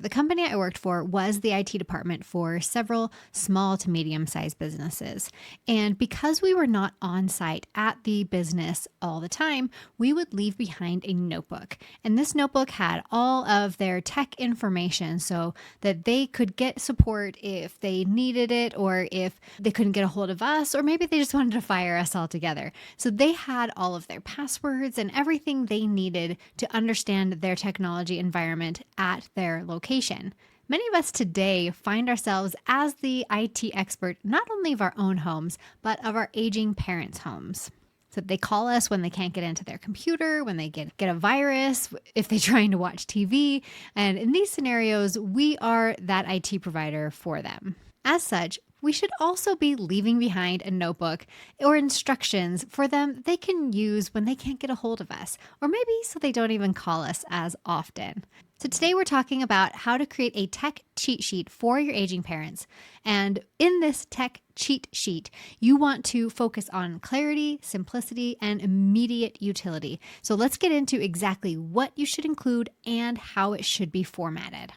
The company I worked for was the IT department for several small to medium-sized businesses. And because we were not on site at the business all the time, we would leave behind a notebook. And this notebook had all of their tech information so that they could get support if they needed it, or if they couldn't get a hold of us, or maybe they just wanted to fire us all together. So they had all of their passwords and everything they needed to understand their technology environment at their location. Many of us today find ourselves as the IT expert, not only of our own homes, but of our aging parents' homes. So they call us when they can't get into their computer, when they get a virus, if they're trying to watch TV. And in these scenarios, we are that IT provider for them. As such, we should also be leaving behind a notebook or instructions for them they can use when they can't get a hold of us, or maybe so they don't even call us as often. So today we're talking about how to create a tech cheat sheet for your aging parents. And in this tech cheat sheet, you want to focus on clarity, simplicity, and immediate utility. So let's get into exactly what you should include and how it should be formatted.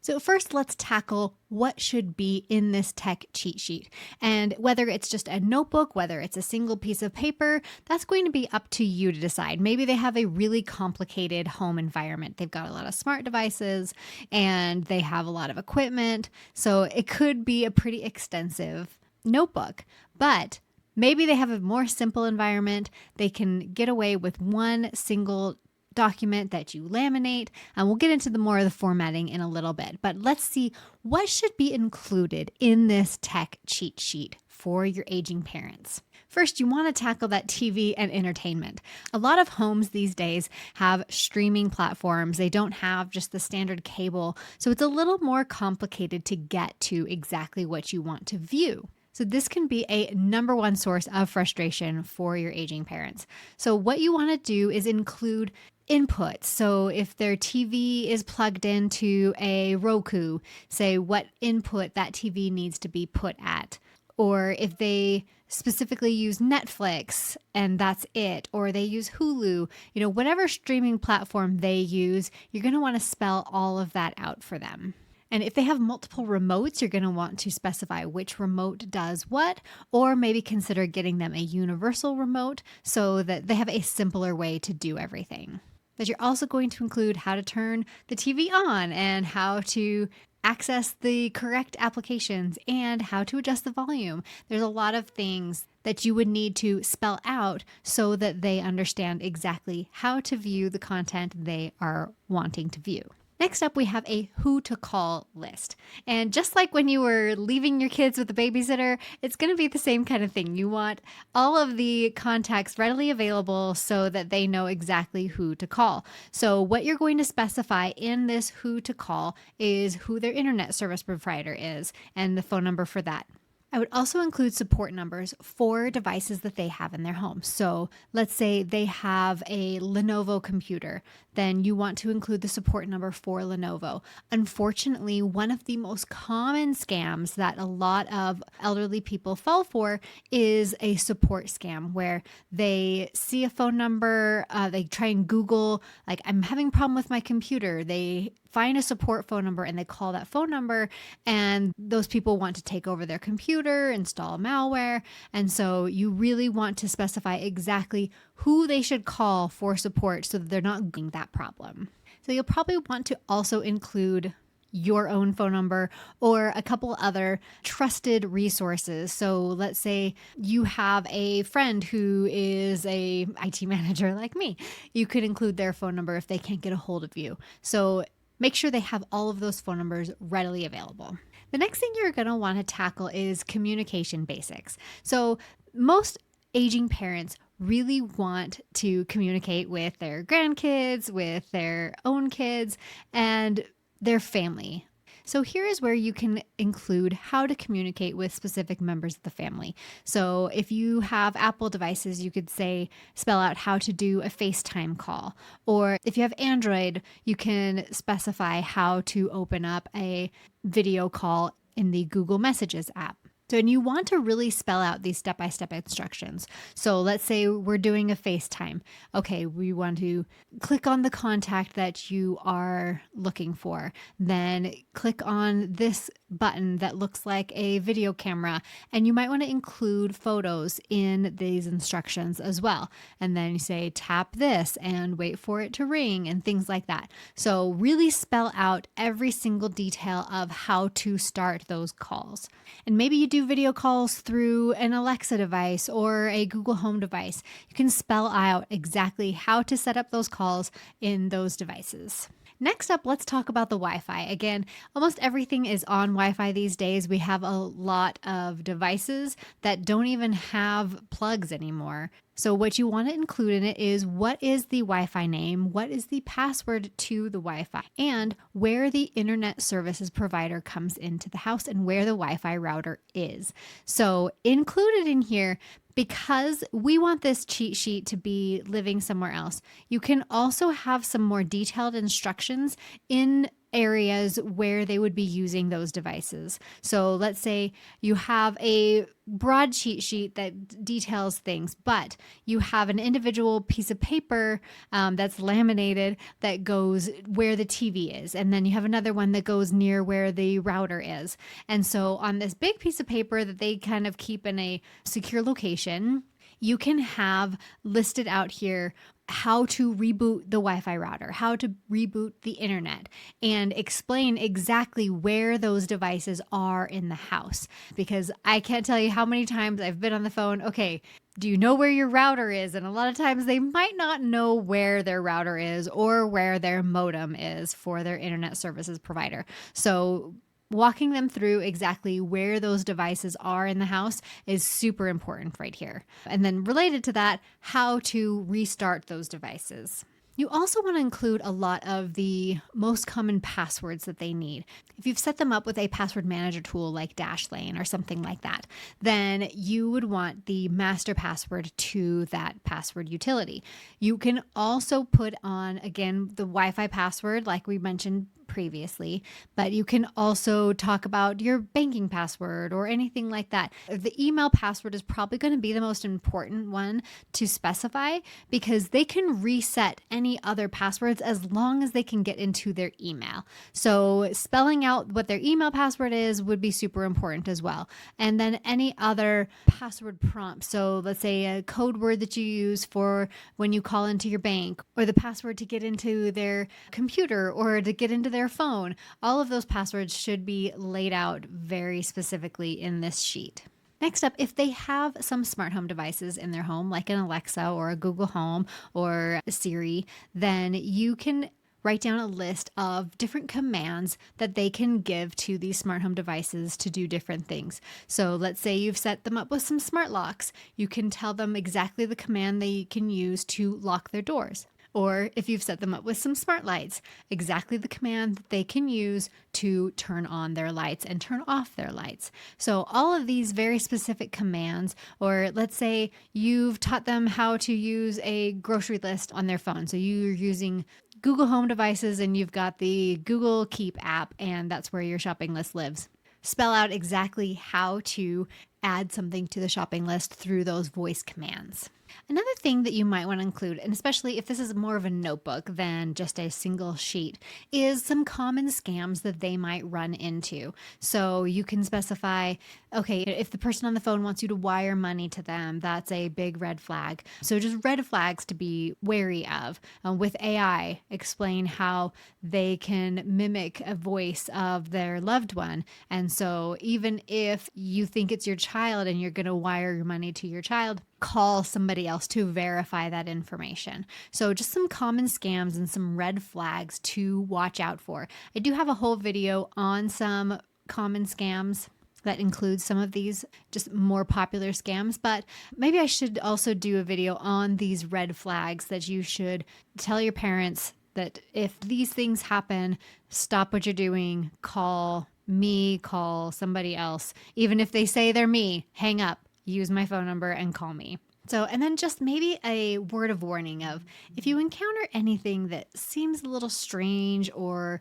So first, let's tackle what should be in this tech cheat sheet. And whether it's just a notebook, whether it's a single piece of paper, that's going to be up to you to decide. Maybe they have a really complicated home environment. They've got a lot of smart devices and they have a lot of equipment. So it could be a pretty extensive notebook. But maybe they have a more simple environment. They can get away with one single document that you laminate, and we'll get into more of the formatting in a little bit. But let's see what should be included in this tech cheat sheet for your aging parents. First, you want to tackle that TV and entertainment. A lot of homes these days have streaming platforms. They don't have just the standard cable, so it's a little more complicated to get to exactly what you want to view. So this can be a number one source of frustration for your aging parents. So what you want to do is include inputs. So if their TV is plugged into a Roku, say what input that TV needs to be put at. Or if they specifically use Netflix and that's it, or they use Hulu, whatever streaming platform they use, you're going to want to spell all of that out for them. And if they have multiple remotes, you're going to want to specify which remote does what, or maybe consider getting them a universal remote so that they have a simpler way to do everything. But you're also going to include how to turn the TV on and how to access the correct applications and how to adjust the volume. There's a lot of things that you would need to spell out so that they understand exactly how to view the content they are wanting to view. Next up, we have a who to call list. And just like when you were leaving your kids with a babysitter, it's going to be the same kind of thing. You want all of the contacts readily available so that they know exactly who to call. So what you're going to specify in this who to call is who their internet service provider is and the phone number for that. I would also include support numbers for devices that they have in their home. So let's say they have a Lenovo computer, then you want to include the support number for Lenovo. Unfortunately, one of the most common scams that a lot of elderly people fall for is a support scam where they see a phone number, they try and Google, like, I'm having a problem with my computer. They find a support phone number and they call that phone number, and those people want to take over their computer, install malware. And so you really want to specify exactly who they should call for support so that they're not getting that problem. So you'll probably want to also include your own phone number or a couple other trusted resources. So let's say you have a friend who is a IT manager like me. You could include their phone number if they can't get a hold of you. So make sure they have all of those phone numbers readily available. The next thing you're going to want to tackle is communication basics. So most aging parents really want to communicate with their grandkids, with their own kids, and their family. So here is where you can include how to communicate with specific members of the family. So if you have Apple devices, you could spell out how to do a FaceTime call. Or if you have Android, you can specify how to open up a video call in the Google Messages app. So, and you want to really spell out these step-by-step instructions. So let's say we're doing a FaceTime. Okay, we want to click on the contact that you are looking for. Then click on this button that looks like a video camera. And you might want to include photos in these instructions as well. And then you say, tap this and wait for it to ring and things like that. So really spell out every single detail of how to start those calls. And maybe you do video calls through an Alexa device or a Google Home device. You can spell out exactly how to set up those calls in those devices. Next up, let's talk about the Wi-Fi. Again, almost everything is on Wi-Fi these days. We have a lot of devices that don't even have plugs anymore. So what you want to include in it is what is the Wi-Fi name, what is the password to the Wi-Fi, and where the internet services provider comes into the house and where the Wi-Fi router is. So included in here, because we want this cheat sheet to be living somewhere else, you can also have some more detailed instructions in areas where they would be using those devices. So let's say you have a broad cheat sheet that details things, but you have an individual piece of paper that's laminated that goes where the TV is. And then you have another one that goes near where the router is. And so on this big piece of paper that they kind of keep in a secure location, you can have listed out here how to reboot the Wi-Fi router, how to reboot the internet, and explain exactly where those devices are in the house. Because I can't tell you how many times I've been on the phone, okay, do you know where your router is? And a lot of times they might not know where their router is or where their modem is for their internet services provider. So walking them through exactly where those devices are in the house is super important right here. And then related to that, how to restart those devices. You also want to include a lot of the most common passwords that they need. If you've set them up with a password manager tool like Dashlane or something like that, then you would want the master password to that password utility. You can also put on, again, the Wi-Fi password like we mentioned previously, but you can also talk about your banking password or anything like that. The email password is probably going to be the most important one to specify because they can reset any other passwords as long as they can get into their email. So spelling out what their email password is would be super important as well. And then any other password prompt. So let's say a code word that you use for when you call into your bank, or the password to get into their computer or to get into their phone. All of those passwords should be laid out very specifically in this sheet. Next up, if they have some smart home devices in their home, like an Alexa or a Google Home or a Siri, then you can write down a list of different commands that they can give to these smart home devices to do different things. So let's say you've set them up with some smart locks. You can tell them exactly the command they can use to lock their doors. Or if you've set them up with some smart lights, exactly the command that they can use to turn on their lights and turn off their lights. So all of these very specific commands, or let's say you've taught them how to use a grocery list on their phone. So you're using Google Home devices and you've got the Google Keep app, and that's where your shopping list lives. Spell out exactly how to add something to the shopping list through those voice commands. Another thing that you might want to include, and especially if this is more of a notebook than just a single sheet, is some common scams that they might run into. So you can specify, okay, if the person on the phone wants you to wire money to them, that's a big red flag. So just red flags to be wary of. With AI, explain how they can mimic a voice of their loved one. And so even if you think it's your child and you're going to wire your money to your child, call somebody else to verify that information. So just some common scams and some red flags to watch out for. I do have a whole video on some common scams that includes some of these just more popular scams, but maybe I should also do a video on these red flags that you should tell your parents that if these things happen, stop what you're doing, call me, call somebody else. Even if they say they're me, hang up. Use my phone number and call me. So, and then just maybe a word of warning of if you encounter anything that seems a little strange or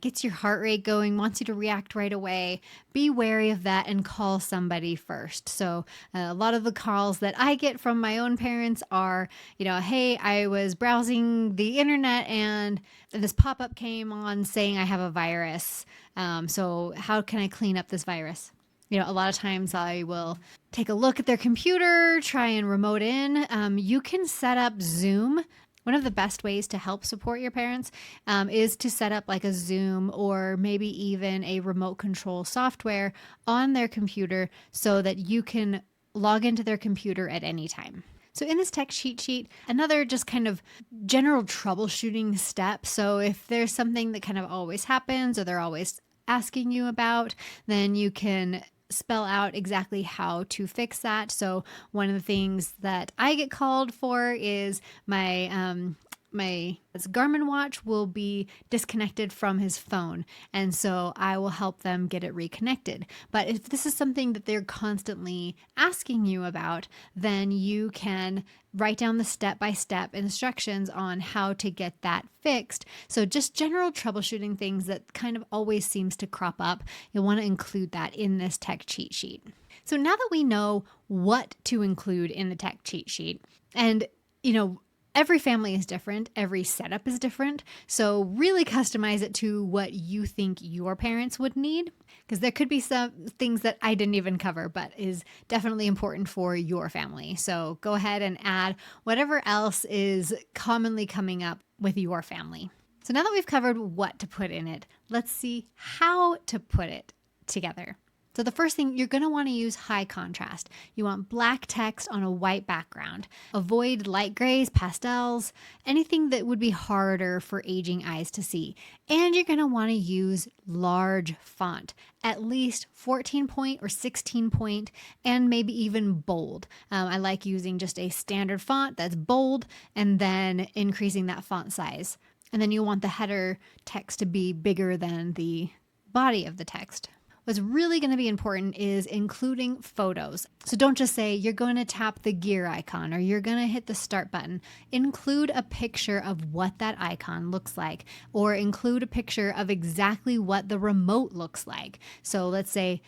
gets your heart rate going, wants you to react right away, be wary of that and call somebody first. So, a lot of the calls that I get from my own parents are, hey, I was browsing the internet and this pop up came on saying I have a virus. So, how can I clean up this virus? A lot of times I will take a look at their computer, try and remote in. You can set up Zoom. One of the best ways to help support your parents is to set up like a Zoom or maybe even a remote control software on their computer so that you can log into their computer at any time. So in this tech cheat sheet, another just kind of general troubleshooting step. So if there's something that kind of always happens or they're always asking you about, then you can spell out exactly how to fix that. So one of the things that I get called for is my Garmin watch will be disconnected from his phone. And so I will help them get it reconnected. But if this is something that they're constantly asking you about, then you can write down the step-by-step instructions on how to get that fixed. So just general troubleshooting things that kind of always seems to crop up. You'll want to include that in this tech cheat sheet. So now that we know what to include in the tech cheat sheet, and every family is different. Every setup is different. So really customize it to what you think your parents would need, because there could be some things that I didn't even cover, but is definitely important for your family. So go ahead and add whatever else is commonly coming up with your family. So now that we've covered what to put in it, let's see how to put it together. So the first thing, you're going to want to use high contrast. You want black text on a white background. Avoid light grays, pastels, anything that would be harder for aging eyes to see. And you're going to want to use large font, at least 14 point or 16 point, and maybe even bold. I like using just a standard font that's bold and then increasing that font size. And then you want the header text to be bigger than the body of the text. What's really going to be important is including photos. So don't just say you're going to tap the gear icon or you're going to hit the start button. Include a picture of what that icon looks like, or include a picture of exactly what the remote looks like. So let's say,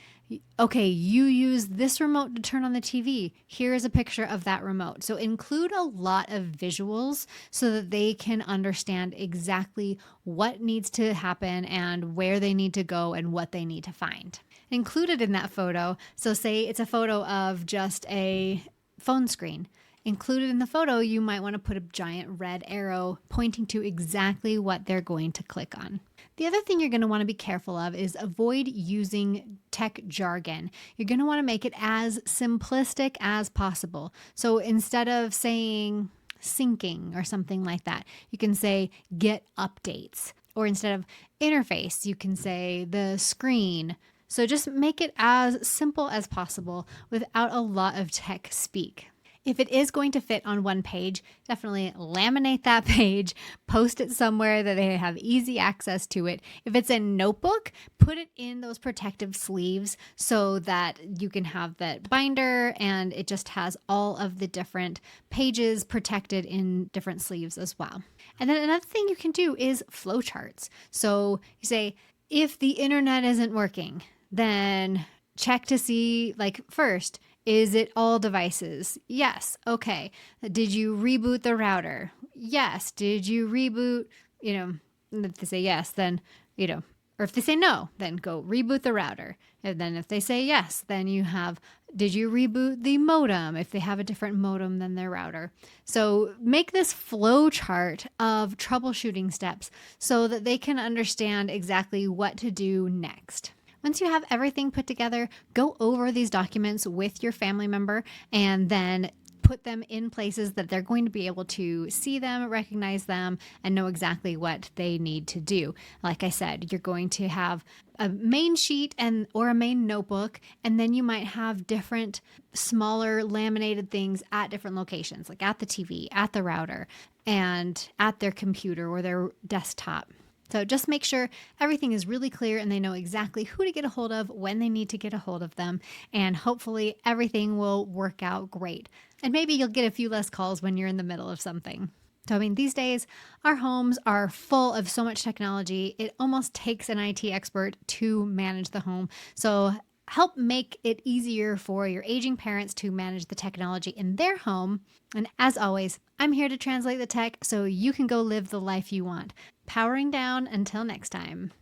okay, you use this remote to turn on the TV. Here is a picture of that remote. So include a lot of visuals so that they can understand exactly what needs to happen and where they need to go and what they need to find. Included in that photo, so say it's a photo of just a phone screen. Included in the photo, you might want to put a giant red arrow pointing to exactly what they're going to click on. The other thing you're going to want to be careful of is avoid using tech jargon. You're going to want to make it as simplistic as possible. So instead of saying syncing or something like that, you can say get updates. Or instead of interface, you can say the screen. So just make it as simple as possible without a lot of tech speak. If it is going to fit on one page, definitely laminate that page, post it somewhere that they have easy access to it. If it's a notebook, put it in those protective sleeves so that you can have that binder and it just has all of the different pages protected in different sleeves as well. And then another thing you can do is flowcharts. So you say, if the internet isn't working, then check to see, first, is it all devices? Yes. Okay. Did you reboot the router? Yes. Did you reboot, if they say yes, then, or if they say no, then go reboot the router. And then if they say yes, then you have, did you reboot the modem if they have a different modem than their router? So make this flow chart of troubleshooting steps so that they can understand exactly what to do next. Once you have everything put together, go over these documents with your family member and then put them in places that they're going to be able to see them, recognize them, and know exactly what they need to do. Like I said, you're going to have a main sheet or a main notebook, and then you might have different smaller laminated things at different locations, like at the TV, at the router, and at their computer or their desktop. So just make sure everything is really clear and they know exactly who to get a hold of when they need to get a hold of them. And hopefully everything will work out great. And maybe you'll get a few less calls when you're in the middle of something. So, I mean, these days, our homes are full of so much technology, it almost takes an IT expert to manage the home. So, help make it easier for your aging parents to manage the technology in their home. And as always, I'm here to translate the tech so you can go live the life you want. Powering down until next time.